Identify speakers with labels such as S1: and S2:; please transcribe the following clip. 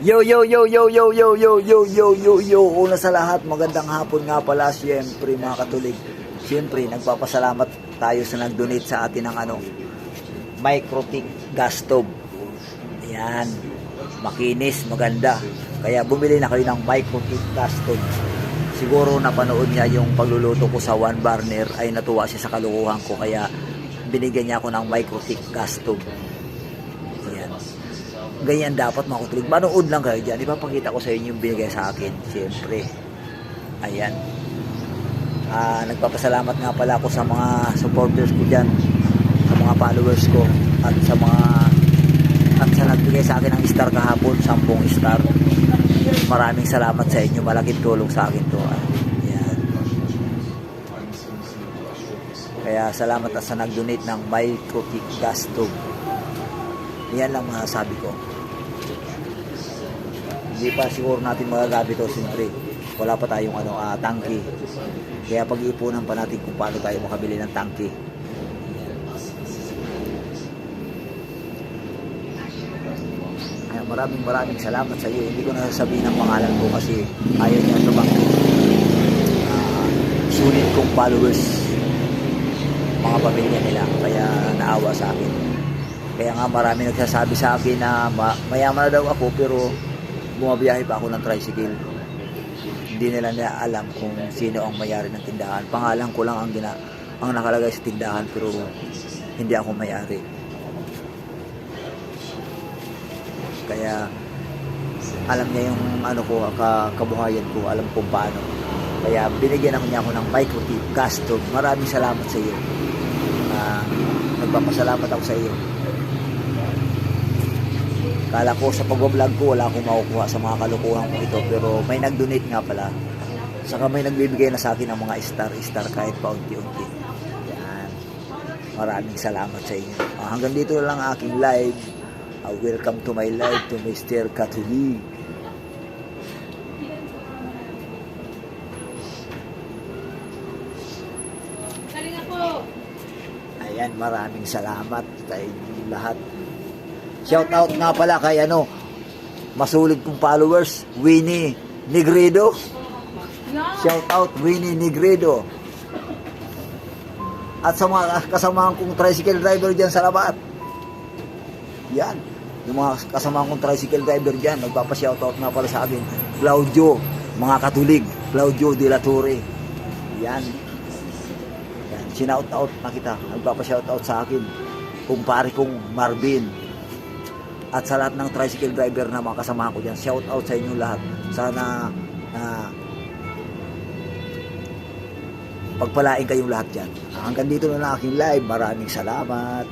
S1: Yo, yo, yo, yo, yo, yo, yo, yo, yo, yo, yo. Una sa lahat, magandang hapon nga pala, siyempre mga katulig. Siyempre, nagpapasalamat tayo sa nag-donate sa atin ng Microtik gas stove. Ayan, makinis, maganda. Kaya bumili na kayo ng Microtik gas stove. Siguro napanood niya yung pagluluto ko sa one burner, ay natuwa siya sa kalukuhan ko. Kaya binigyan niya ako ng Microtik gas stove. Ganyan dapat mga katulig. Manood lang kayo dyan. Ipapakita ko sa inyo yung binigay sa akin. Siyempre. Ayan. Nagpapasalamat nga pala ako sa mga supporters ko dyan. Sa mga followers ko. At sa nagbigay sa akin ng star kahapon. 10 star. Maraming salamat sa inyo. Malaking tulong sa akin to. Ayan. Kaya salamat sa nag-donate ng Microtik gas stove. Yan lang masasabi ko. Hindi pa siguro natin magagamit ito, siyempre. Wala pa tayong tangke. Kaya pag-iipunan pa natin kung paano tayo makabili ng tangke. Maraming salamat sa iyo. Hindi ko na sasabihin ang pangalan ko kasi ayaw niya ito bang sulit kong followers, mga pamilya nila. Kaya naawa sa akin. Kaya nga marami nagsasabi sa akin na mayaman na daw ako pero bumabiyahe pa ako ng tricycle. Hindi nila alam kung sino ang mayari ng tindahan. Pangalan ko lang ang nakalagay sa tindahan pero hindi ako mayari. Kaya alam niya yung kabuhayan ko, alam kung paano. Kaya binigyan niya ako ng Microtik gas stove. Maraming salamat sa iyo. Nagpapasalamat ako sa iyo. Kala ko sa pag-vlog ko wala akong makukuha sa mga kalukuhan ko ito, pero may nag-donate nga pala. Saka may nagbibigay na sa akin ng mga star kahit pa unti-unti. Yan. Maraming salamat sa inyo. Hanggang dito lang ang aking live. Welcome to my live to Mr. Katuli. Ayan, maraming salamat sa inyo lahat. Shout out nga pala kay masulit kong followers, Winnie Negredo. Shout out Winnie Negredo. At sa mga kasamahan kong tricycle driver dyan sa Labat. Yan. Yung mga kasamahan kong tricycle driver dyan, nagpapa-shout out nga pala sa akin. Claudio, mga katulig. Claudio de la Torre. Yan. Yan. Sinout out na kita. Nagpapa-shout out sa akin. Kumpare kong Marvin. At sa lahat ng tricycle driver na mga kasamahan ko dyan, shout out sa inyo lahat. Sana pagpalain kayong lahat dyan. Hanggang dito na lang aking live. Maraming salamat.